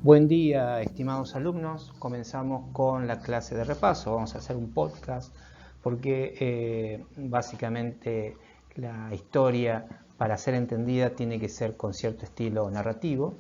Buen día, estimados alumnos. Comenzamos con la clase de repaso. Vamos a hacer un podcast porque básicamente la historia, para ser entendida, tiene que ser con cierto estilo narrativo.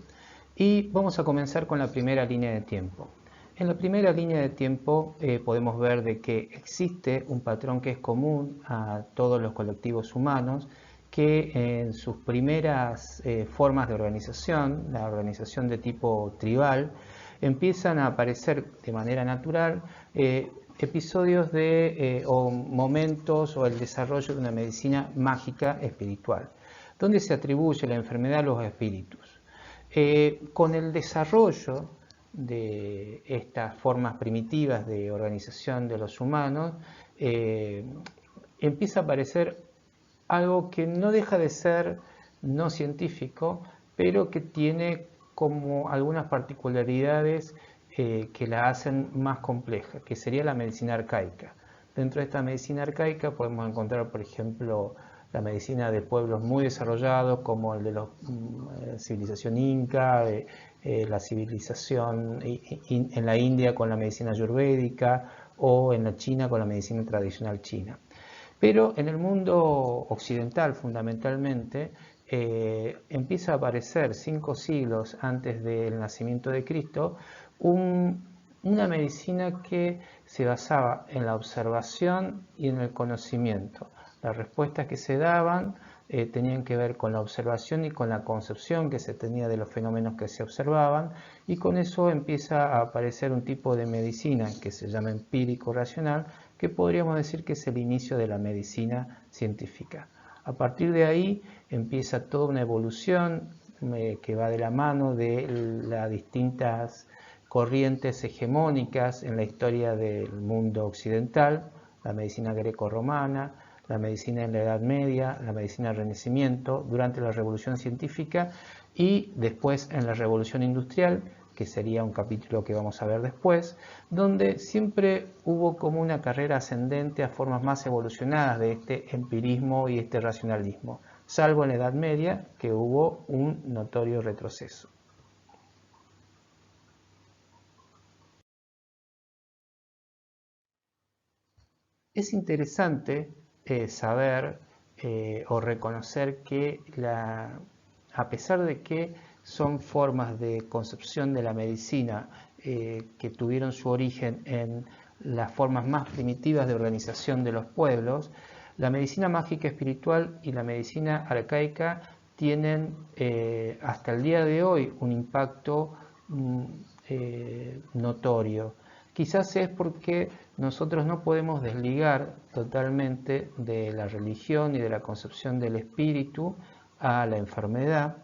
Y vamos a comenzar con la primera línea de tiempo. En la primera línea de tiempo podemos ver de que existe un patrón que es común a todos los colectivos humanos, que en sus primeras formas de organización, la organización de tipo tribal, empiezan a aparecer de manera natural episodios o momentos o el desarrollo de una medicina mágica espiritual, donde se atribuye la enfermedad a los espíritus. Con el desarrollo de estas formas primitivas de organización de los humanos, empieza a aparecer algo que no deja de ser no científico, pero que tiene como algunas particularidades que la hacen más compleja, que sería la medicina arcaica. Dentro de esta medicina arcaica podemos encontrar, por ejemplo, la medicina de pueblos muy desarrollados, como el de la civilización inca, la civilización en la India con la medicina ayurvédica, o en la China con la medicina tradicional china. Pero en el mundo occidental, fundamentalmente, empieza a aparecer 5 siglos antes del nacimiento de Cristo una medicina que se basaba en la observación y en el conocimiento. Las respuestas que se daban tenían que ver con la observación y con la concepción que se tenía de los fenómenos que se observaban, y con eso empieza a aparecer un tipo de medicina que se llama empírico-racional, que podríamos decir que es el inicio de la medicina científica. A partir de ahí empieza toda una evolución que va de la mano de las distintas corrientes hegemónicas en la historia del mundo occidental: la medicina greco-romana, la medicina en la Edad Media, la medicina del Renacimiento, durante la Revolución Científica y después en la Revolución Industrial, que sería un capítulo que vamos a ver después, donde siempre hubo como una carrera ascendente a formas más evolucionadas de este empirismo y este racionalismo, salvo en la Edad Media, que hubo un notorio retroceso. Es interesante saber o reconocer que a pesar de que son formas de concepción de la medicina que tuvieron su origen en las formas más primitivas de organización de los pueblos, la medicina mágica espiritual y la medicina arcaica tienen hasta el día de hoy un impacto notorio. Quizás es porque nosotros no podemos desligar totalmente de la religión y de la concepción del espíritu a la enfermedad,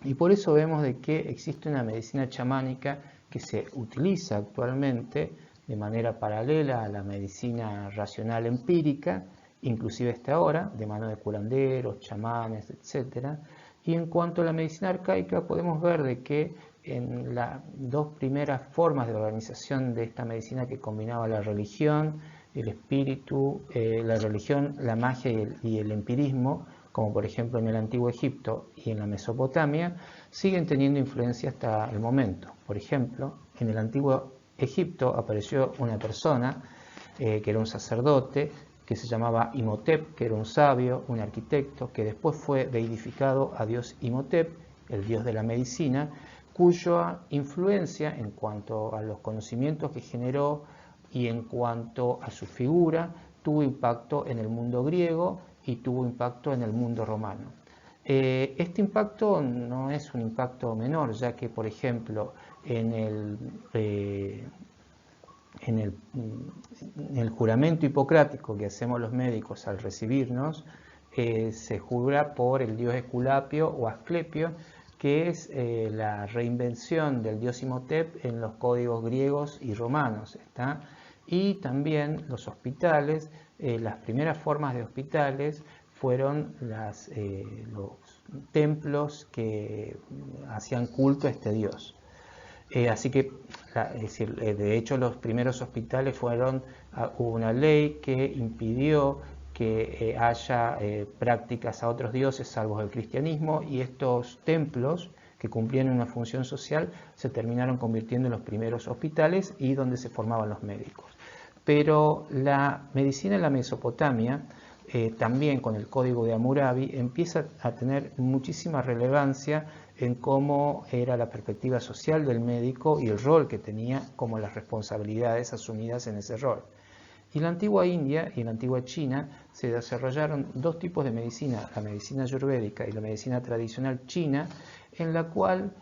y por eso vemos de que existe una medicina chamánica que se utiliza actualmente de manera paralela a la medicina racional empírica, inclusive hasta ahora, de mano de curanderos, chamanes, etc. Y en cuanto a la medicina arcaica, podemos ver de que en las dos primeras formas de organización de esta medicina, que combinaba la religión, el espíritu, la religión, la magia y el empirismo, como por ejemplo en el Antiguo Egipto y en la Mesopotamia, siguen teniendo influencia hasta el momento. Por ejemplo, en el Antiguo Egipto apareció una persona que era un sacerdote, que se llamaba Imhotep, que era un sabio, un arquitecto, que después fue deidificado a Dios Imhotep, el dios de la medicina, cuya influencia en cuanto a los conocimientos que generó y en cuanto a su figura tuvo impacto en el mundo griego y tuvo impacto en el mundo romano. Este impacto no es un impacto menor, ya que, por ejemplo, en el juramento hipocrático que hacemos los médicos al recibirnos, se jura por el dios Esculapio o Asclepio, que es la reinvención del dios Imhotep en los códigos griegos y romanos, ¿está? Y también los hospitales, las primeras formas de hospitales fueron los templos que hacían culto a este dios. Así que, es decir, de hecho, los primeros hospitales hubo una ley que impidió que haya prácticas a otros dioses salvo el cristianismo, y estos templos que cumplían una función social se terminaron convirtiendo en los primeros hospitales y donde se formaban los médicos. Pero la medicina en la Mesopotamia, también con el Código de Hammurabi, empieza a tener muchísima relevancia en cómo era la perspectiva social del médico y el rol que tenía, como las responsabilidades asumidas en ese rol. Y en la antigua India y en la antigua China se desarrollaron dos tipos de medicina, la medicina ayurvédica y la medicina tradicional china, en la cual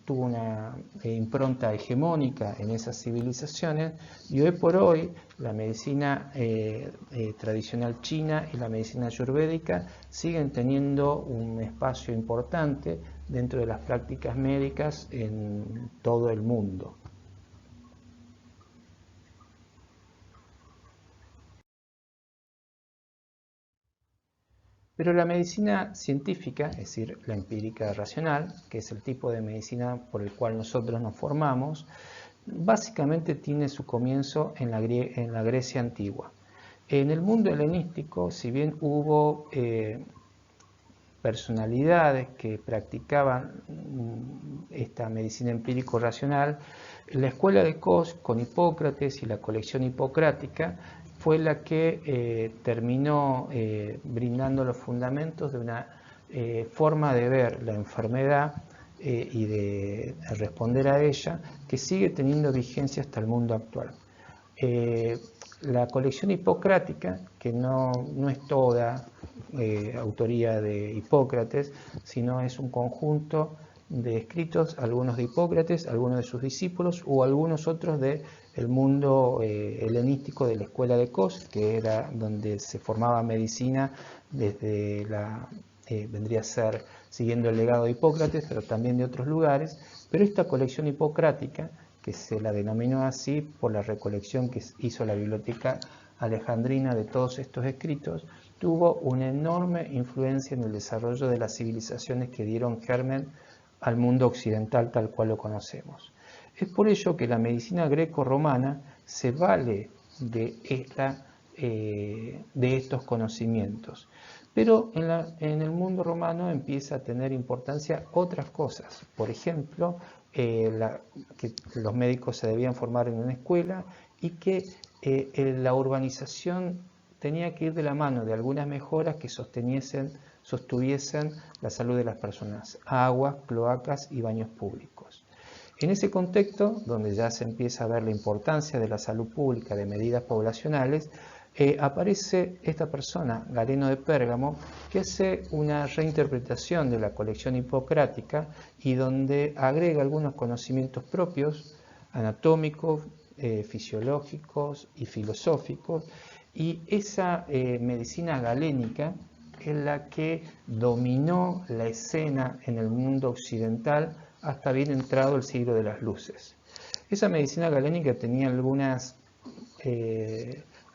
tuvo una impronta hegemónica en esas civilizaciones, y hoy por hoy la medicina tradicional china y la medicina ayurvédica siguen teniendo un espacio importante dentro de las prácticas médicas en todo el mundo. Pero la medicina científica, es decir, la empírica racional, que es el tipo de medicina por el cual nosotros nos formamos, básicamente tiene su comienzo en la Grecia antigua. En el mundo helenístico, si bien hubo personalidades que practicaban esta medicina empírico-racional, la escuela de Kos con Hipócrates y la colección hipocrática fue la que terminó brindando los fundamentos de una forma de ver la enfermedad y de responder a ella que sigue teniendo vigencia hasta el mundo actual. La colección hipocrática, que no es toda autoría de Hipócrates, sino es un conjunto de escritos, algunos de Hipócrates, algunos de sus discípulos o algunos otros del mundo helenístico de la escuela de Kos, que era donde se formaba medicina desde vendría a ser siguiendo el legado de Hipócrates, pero también de otros lugares. Pero esta colección hipocrática, que se la denominó así por la recolección que hizo la Biblioteca Alejandrina de todos estos escritos, tuvo una enorme influencia en el desarrollo de las civilizaciones que dieron germen al mundo occidental tal cual lo conocemos. Es por ello que la medicina greco-romana se vale de estos conocimientos. Pero en el mundo romano empieza a tener importancia otras cosas. Por ejemplo, que los médicos se debían formar en una escuela y que la urbanización tenía que ir de la mano de algunas mejoras que sostuviesen la salud de las personas: aguas, cloacas y baños públicos. En ese contexto, donde ya se empieza a ver la importancia de la salud pública, de medidas poblacionales, aparece esta persona, Galeno de Pérgamo, que hace una reinterpretación de la colección hipocrática y donde agrega algunos conocimientos propios, anatómicos, fisiológicos y filosóficos, y esa medicina galénica es la que dominó la escena en el mundo occidental hasta bien entrado el siglo de las luces. Esa medicina galénica tenía algunas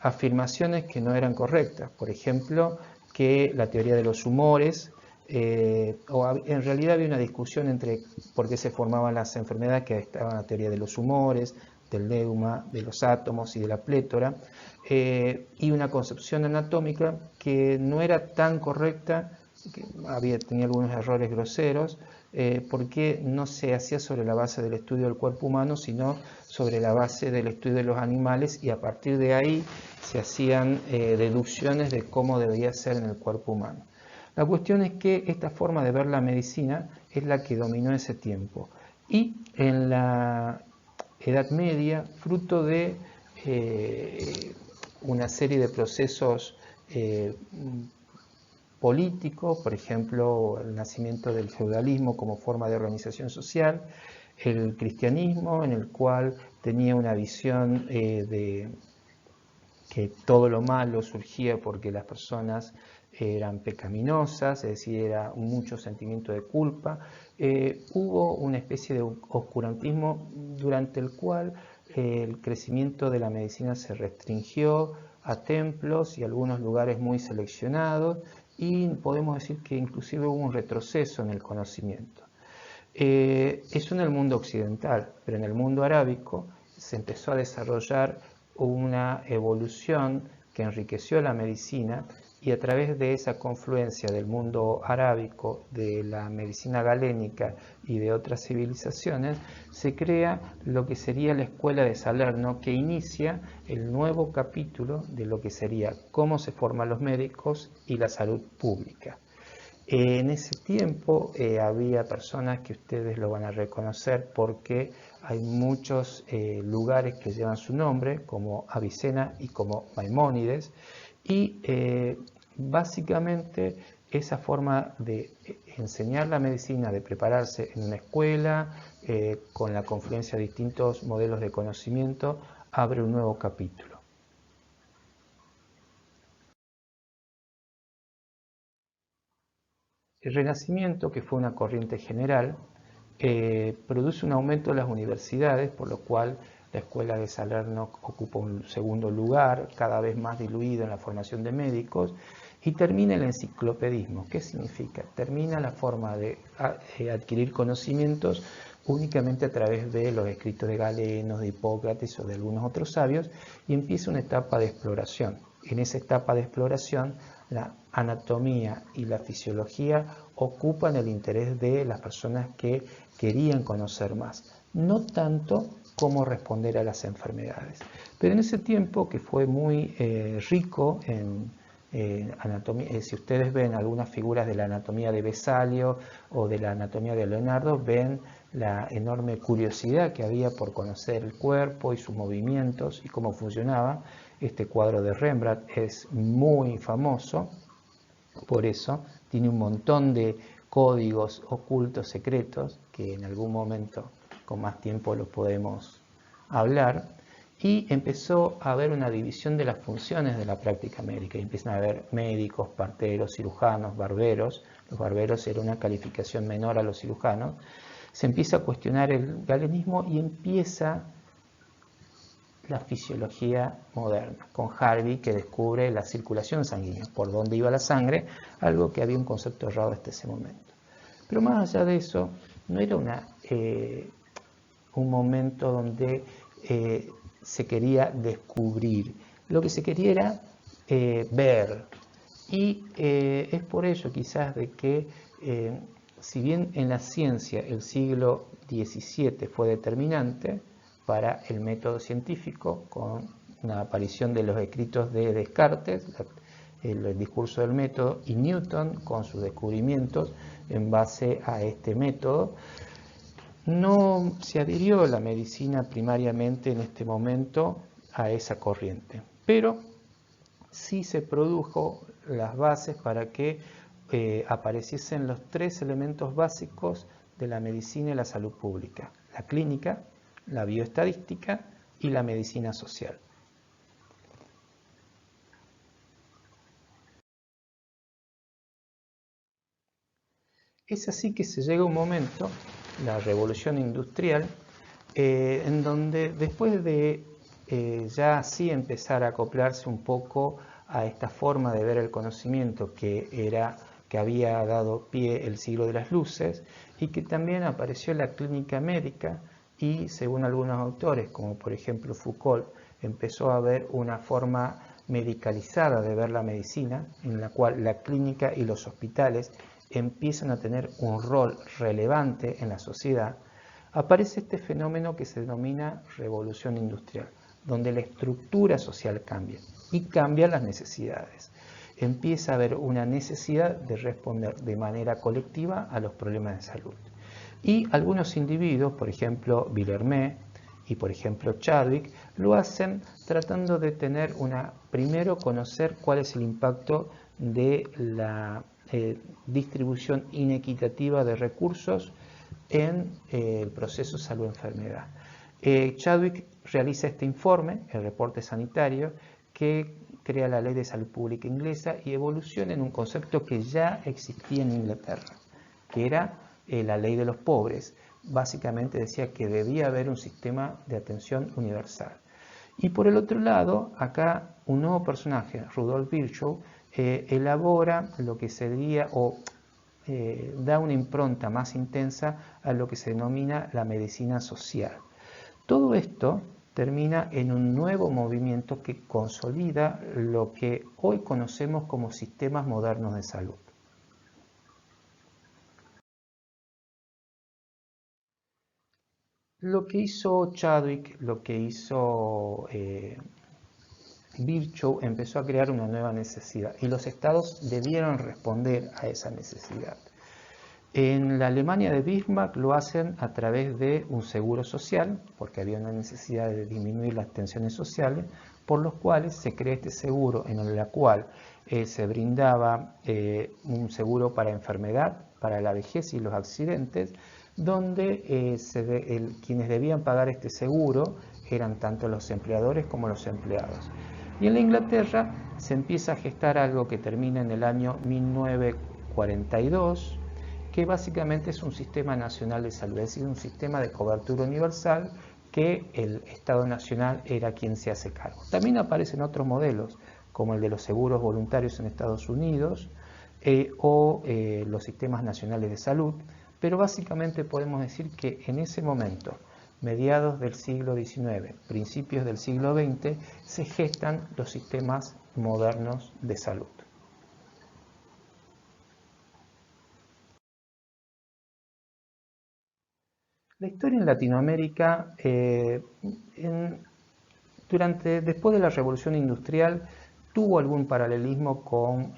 afirmaciones que no eran correctas. Por ejemplo, que la teoría de los humores, en realidad había una discusión entre por qué se formaban las enfermedades, que estaban la teoría de los humores, del neuma, de los átomos y de la plétora, y una concepción anatómica que no era tan correcta, que tenía algunos errores groseros, porque no se hacía sobre la base del estudio del cuerpo humano, sino sobre la base del estudio de los animales, y a partir de ahí se hacían deducciones de cómo debería ser en el cuerpo humano. La cuestión es que esta forma de ver la medicina es la que dominó ese tiempo. Y en la Edad Media, fruto de una serie de procesos políticos, por ejemplo, el nacimiento del feudalismo como forma de organización social, el cristianismo, en el cual tenía una visión de que todo lo malo surgía porque las personas eran pecaminosas, es decir, era mucho sentimiento de culpa. Hubo una especie de oscurantismo durante el cual el crecimiento de la medicina se restringió a templos y algunos lugares muy seleccionados, y podemos decir que inclusive hubo un retroceso en el conocimiento. Eso en el mundo occidental, pero en el mundo arábico se empezó a desarrollar una evolución que enriqueció la medicina y a través de esa confluencia del mundo arábico, de la medicina galénica y de otras civilizaciones, se crea lo que sería la Escuela de Salerno, que inicia el nuevo capítulo de lo que sería cómo se forman los médicos y la salud pública. En ese tiempo había personas que ustedes lo van a reconocer porque hay muchos lugares que llevan su nombre, como Avicena y como Maimónides, y básicamente esa forma de enseñar la medicina, de prepararse en una escuela, con la confluencia de distintos modelos de conocimiento, abre un nuevo capítulo. El Renacimiento, que fue una corriente general, produce un aumento de las universidades, por lo cual la Escuela de Salerno ocupa un segundo lugar, cada vez más diluido en la formación de médicos, y termina el enciclopedismo. ¿Qué significa? Termina la forma de adquirir conocimientos únicamente a través de los escritos de Galeno, de Hipócrates o de algunos otros sabios, y empieza una etapa de exploración. En esa etapa de exploración, la anatomía y la fisiología ocupan el interés de las personas que querían conocer más, no tanto cómo responder a las enfermedades. Pero en ese tiempo, que fue muy rico en anatomía, si ustedes ven algunas figuras de la anatomía de Vesalio o de la anatomía de Leonardo, ven la enorme curiosidad que había por conocer el cuerpo y sus movimientos y cómo funcionaba. Este cuadro de Rembrandt es muy famoso, por eso tiene un montón de códigos ocultos, secretos, que en algún momento con más tiempo los podemos hablar. Y empezó a haber una división de las funciones de la práctica médica. Y empiezan a haber médicos, parteros, cirujanos, barberos. Los barberos era una calificación menor a los cirujanos. Se empieza a cuestionar el galenismo y empieza la fisiología moderna, con Harvey, que descubre la circulación sanguínea, por dónde iba la sangre, algo que había un concepto errado hasta ese momento. Pero más allá de eso, no era un momento donde se quería descubrir, lo que se quería era ver. Y es por ello quizás de que, si bien en la ciencia el siglo XVII fue determinante para el método científico, con la aparición de los escritos de Descartes, el discurso del método, y Newton con sus descubrimientos en base a este método, no se adhirió la medicina primariamente en este momento a esa corriente, pero sí se produjo las bases para que apareciesen los tres elementos básicos de la medicina y la salud pública: la clínica, la bioestadística y la medicina social. Es así que se llega a un momento, la revolución industrial, en donde después de ya así empezar a acoplarse un poco a esta forma de ver el conocimiento que había dado pie el siglo de las luces, y que también apareció la clínica médica, y según algunos autores, como por ejemplo Foucault, empezó a haber una forma medicalizada de ver la medicina, en la cual la clínica y los hospitales empiezan a tener un rol relevante en la sociedad. Aparece este fenómeno que se denomina revolución industrial, donde la estructura social cambia y cambian las necesidades. Empieza a haber una necesidad de responder de manera colectiva a los problemas de salud. Y algunos individuos, por ejemplo Villermé y por ejemplo Chadwick, lo hacen tratando de tener primero conocer cuál es el impacto de la distribución inequitativa de recursos en el proceso salud-enfermedad. Chadwick realiza este informe, el reporte sanitario, que crea la Ley de Salud Pública inglesa y evoluciona en un concepto que ya existía en Inglaterra, que era la ley de los pobres. Básicamente decía que debía haber un sistema de atención universal. Y por el otro lado, acá un nuevo personaje, Rudolf Virchow, elabora lo que sería, da una impronta más intensa a lo que se denomina la medicina social. Todo esto termina en un nuevo movimiento que consolida lo que hoy conocemos como sistemas modernos de salud. Lo que hizo Chadwick, lo que hizo Virchow, empezó a crear una nueva necesidad y los estados debieron responder a esa necesidad. En la Alemania de Bismarck lo hacen a través de un seguro social, porque había una necesidad de disminuir las tensiones sociales, por los cuales se crea este seguro en el cual se brindaba un seguro para enfermedad, para la vejez y los accidentes, donde quienes debían pagar este seguro eran tanto los empleadores como los empleados. Y en la Inglaterra se empieza a gestar algo que termina en el año 1942, que básicamente es un sistema nacional de salud, es decir, un sistema de cobertura universal que el Estado Nacional era quien se hace cargo. También aparecen otros modelos, como el de los seguros voluntarios en Estados Unidos o los sistemas nacionales de salud, pero básicamente podemos decir que en ese momento, mediados del siglo XIX, principios del siglo XX, se gestan los sistemas modernos de salud. La historia en Latinoamérica, después de la Revolución Industrial, tuvo algún paralelismo con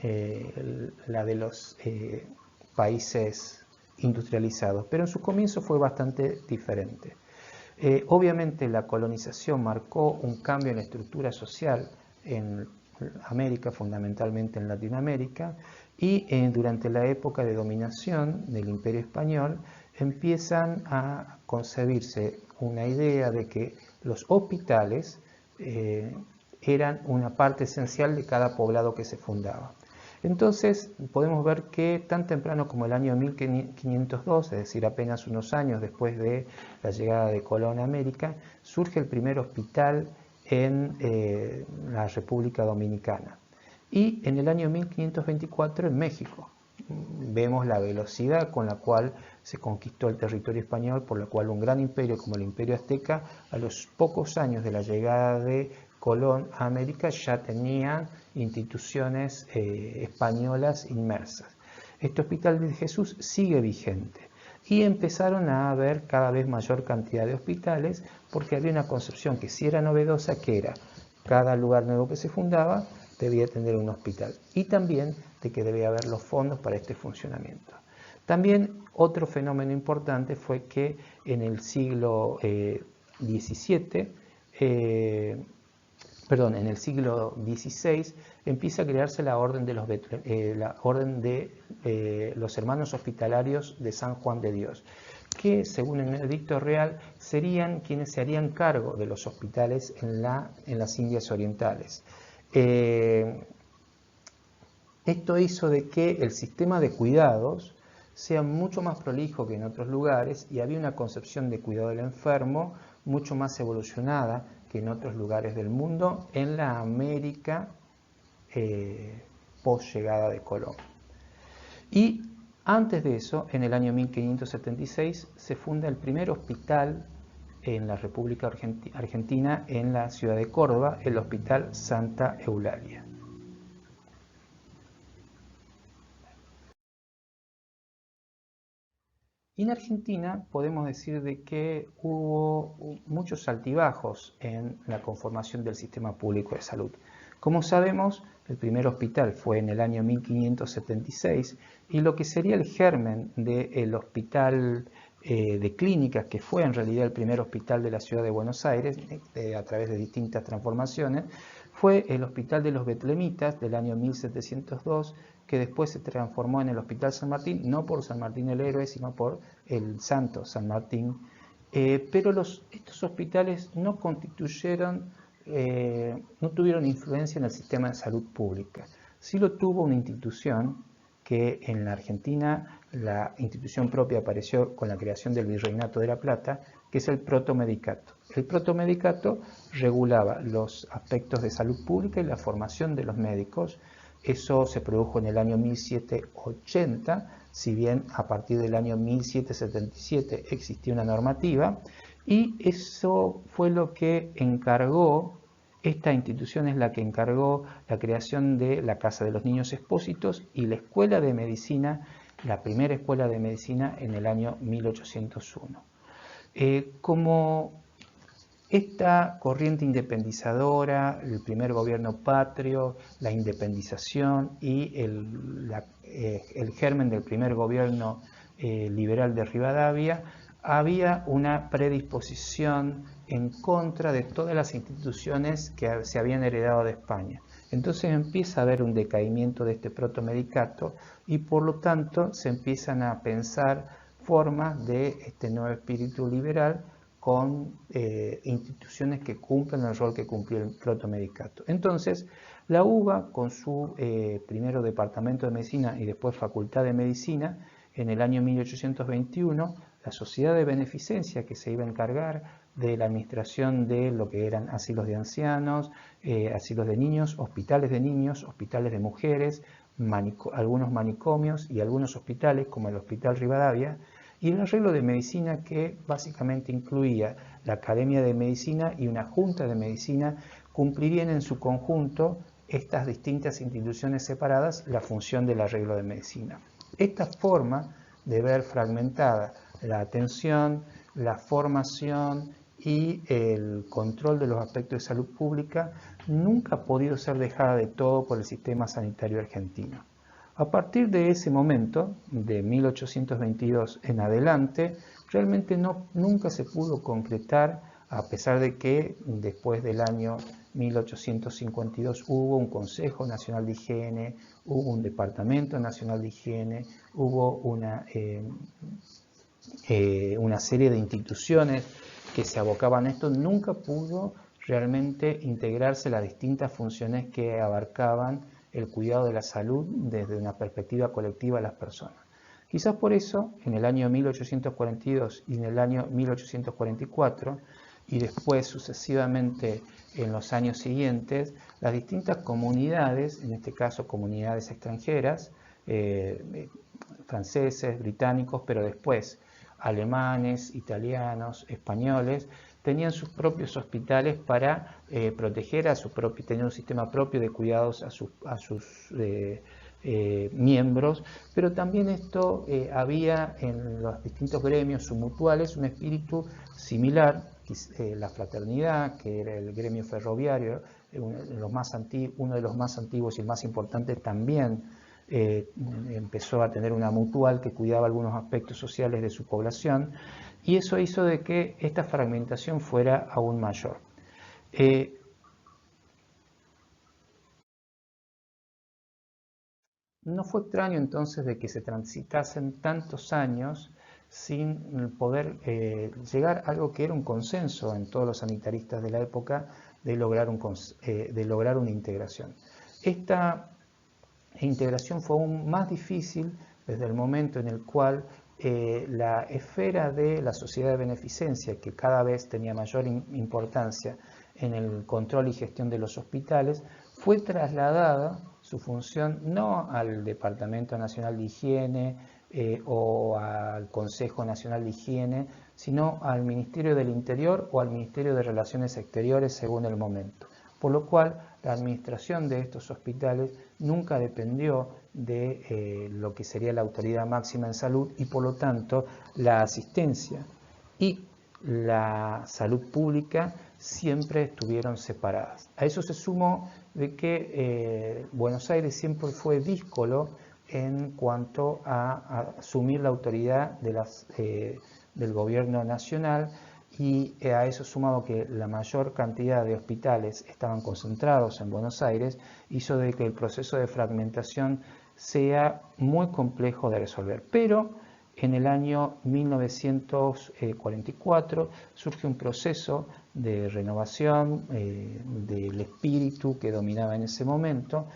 la de los países industrializados, pero en sus comienzos fue bastante diferente. Obviamente la colonización marcó un cambio en la estructura social en América, fundamentalmente en Latinoamérica, y durante la época de dominación del Imperio Español empiezan a concebirse una idea de que los hospitales eran una parte esencial de cada poblado que se fundaba. Entonces podemos ver que tan temprano como el año 1502, es decir, apenas unos años después de la llegada de Colón a América, surge el primer hospital en la República Dominicana. Y en el año 1524 en México. Vemos la velocidad con la cual se conquistó el territorio español, por la cual un gran imperio como el Imperio Azteca, a los pocos años de la llegada de Colón a América, ya tenía instituciones españolas inmersas. Este Hospital de Jesús sigue vigente y empezaron a haber cada vez mayor cantidad de hospitales porque había una concepción que sí era novedosa, que era cada lugar nuevo que se fundaba debía tener un hospital y también de que debía haber los fondos para este funcionamiento. También otro fenómeno importante fue que en el siglo XVII, en el siglo XVI, empieza a crearse la orden de los hermanos hospitalarios de San Juan de Dios, que según el edicto real serían quienes se harían cargo de los hospitales en las Indias Orientales. Esto hizo de que el sistema de cuidados sea mucho más prolijo que en otros lugares y había una concepción de cuidado del enfermo mucho más evolucionada que en otros lugares del mundo en la América post llegada de Colón. Y antes de eso, en el año 1576, se funda el primer hospital en la República Argentina, en la ciudad de Córdoba, el Hospital Santa Eulalia. Y en Argentina podemos decir de que hubo muchos altibajos en la conformación del sistema público de salud. Como sabemos, el primer hospital fue en el año 1576 y lo que sería el germen del hospital de clínicas, que fue en realidad el primer hospital de la ciudad de Buenos Aires, a través de distintas transformaciones, fue el Hospital de los Betlemitas del año 1702, que después se transformó en el Hospital San Martín, no por San Martín el Héroe, sino por el santo San Martín. Pero estos hospitales no tuvieron influencia en el sistema de salud pública. Sí lo tuvo una institución que en la Argentina, la institución propia apareció con la creación del Virreinato de la Plata, que es el protomedicato. El protomedicato regulaba los aspectos de salud pública y la formación de los médicos. Eso se produjo en el año 1780, si bien a partir del año 1777 existía una normativa, Y eso fue lo que encargó, esta institución es la que encargó la creación de la Casa de los Niños Expósitos y la Escuela de Medicina, la primera Escuela de Medicina en el año 1801. Como esta corriente independizadora, el primer gobierno patrio, la independización y el germen del primer gobierno liberal de Rivadavia, había una predisposición en contra de todas las instituciones que se habían heredado de España. Entonces empieza a haber un decaimiento de este protomedicato y por lo tanto se empiezan a pensar formas de este nuevo espíritu liberal con instituciones que cumplen el rol que cumplió el protomedicato. Entonces, la UBA, con su primero departamento de medicina y después facultad de medicina, en el año 1821, la sociedad de beneficencia que se iba a encargar de la administración de lo que eran asilos de ancianos, asilos de niños, hospitales de mujeres, algunos manicomios y algunos hospitales como el Hospital Rivadavia, y el arreglo de medicina que básicamente incluía la Academia de Medicina y una Junta de Medicina, cumplirían en su conjunto estas distintas instituciones separadas la función del arreglo de medicina. Esta forma de ver fragmentada la atención, la formación y el control de los aspectos de salud pública nunca ha podido ser dejada de todo por el sistema sanitario argentino. A partir de ese momento, de 1822 en adelante, realmente nunca se pudo concretar, a pesar de que después del año 1852 hubo un Consejo Nacional de Higiene, hubo un Departamento Nacional de Higiene, hubo una serie de instituciones que se abocaban a esto, nunca pudo realmente integrarse las distintas funciones que abarcaban el cuidado de la salud desde una perspectiva colectiva de las personas. Quizás por eso, en el año 1842 y en el año 1844, y después sucesivamente en los años siguientes, las distintas comunidades, en este caso comunidades extranjeras, franceses, británicos, pero después alemanes, italianos, españoles, tenían sus propios hospitales para proteger a su propio, tenían un sistema propio de cuidados a sus miembros, pero también esto había en los distintos gremios submutuales un espíritu similar, la fraternidad, que era el gremio ferroviario, uno de los más antiguos y el más importante también empezó a tener una mutual que cuidaba algunos aspectos sociales de su población, y eso hizo de que esta fragmentación fuera aún mayor. No fue extraño entonces de que se transitasen tantos años sin poder llegar a algo que era un consenso en todos los sanitaristas de la época de lograr una integración. Esta integración fue aún más difícil desde el momento en el cual la esfera de la sociedad de beneficencia, que cada vez tenía mayor importancia en el control y gestión de los hospitales, fue trasladada su función no al Departamento Nacional de Higiene o al Consejo Nacional de Higiene, sino al Ministerio del Interior o al Ministerio de Relaciones Exteriores según el momento. Por lo cual, la administración de estos hospitales nunca dependió de lo que sería la autoridad máxima en salud y por lo tanto la asistencia y la salud pública siempre estuvieron separadas. A eso se sumó de que Buenos Aires siempre fue díscolo en cuanto a asumir la autoridad del gobierno nacional, y a eso sumado que la mayor cantidad de hospitales estaban concentrados en Buenos Aires, hizo de que el proceso de fragmentación sea muy complejo de resolver. Pero en el año 1944 surge un proceso de renovación del espíritu que dominaba en ese momento.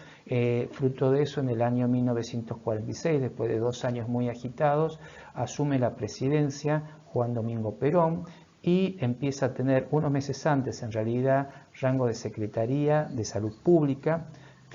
Fruto de eso, en el año 1946, después de 2 años muy agitados, asume la presidencia Juan Domingo Perón y empieza a tener, unos meses antes en realidad, rango de Secretaría de Salud Pública,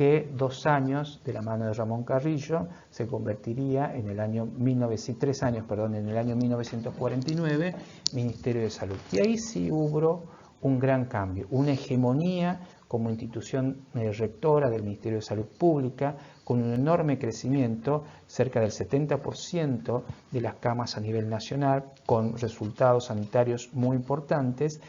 que 2 años de la mano de Ramón Carrillo se convertiría en el año 1949 Ministerio de Salud. Y ahí sí hubo un gran cambio, una hegemonía como institución rectora del Ministerio de Salud Pública, con un enorme crecimiento, cerca del 70% de las camas a nivel nacional, con resultados sanitarios muy importantes.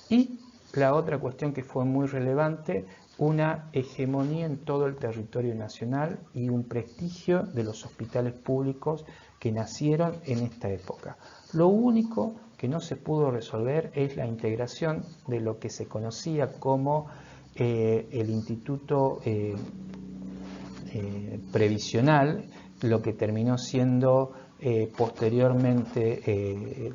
Y la otra cuestión que fue muy relevante, una hegemonía en todo el territorio nacional y un prestigio de los hospitales públicos que nacieron en esta época. Lo único que no se pudo resolver es la integración de lo que se conocía como el Instituto Previsional, lo que terminó siendo posteriormente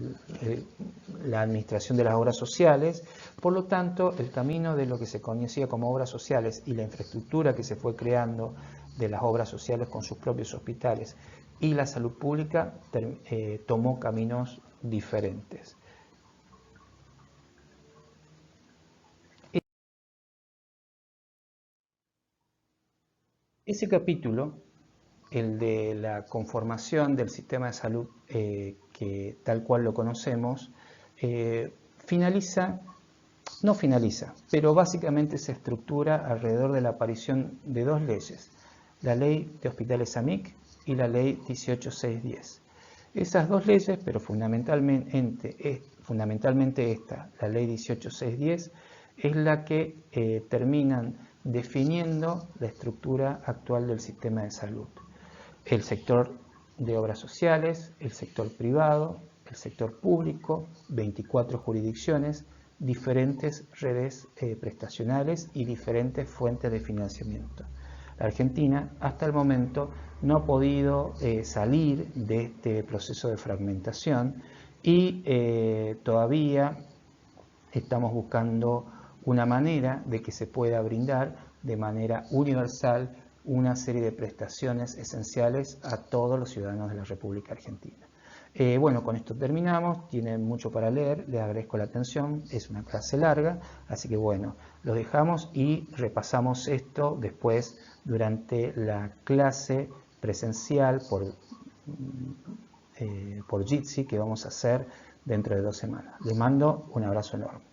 la administración de las obras sociales. Por lo tanto, el camino de lo que se conocía como obras sociales y la infraestructura que se fue creando de las obras sociales con sus propios hospitales y la salud pública tomó caminos diferentes. Ese capítulo, el de la conformación del sistema de salud que tal cual lo conocemos, no finaliza, pero básicamente se estructura alrededor de la aparición de 2 leyes, la Ley de Hospitales AMIC y la Ley 18610. Esas 2 leyes, pero fundamentalmente esta, la Ley 18610, es la que terminan definiendo la estructura actual del sistema de salud. El sector de obras sociales, el sector privado, el sector público, 24 jurisdicciones, diferentes redes prestacionales y diferentes fuentes de financiamiento. La Argentina hasta el momento no ha podido salir de este proceso de fragmentación y todavía estamos buscando una manera de que se pueda brindar de manera universal una serie de prestaciones esenciales a todos los ciudadanos de la República Argentina. Bueno, con esto terminamos, tienen mucho para leer, les agradezco la atención, es una clase larga, así que bueno, los dejamos y repasamos esto después durante la clase presencial por Jitsi que vamos a hacer dentro de 2 semanas. Les mando un abrazo enorme.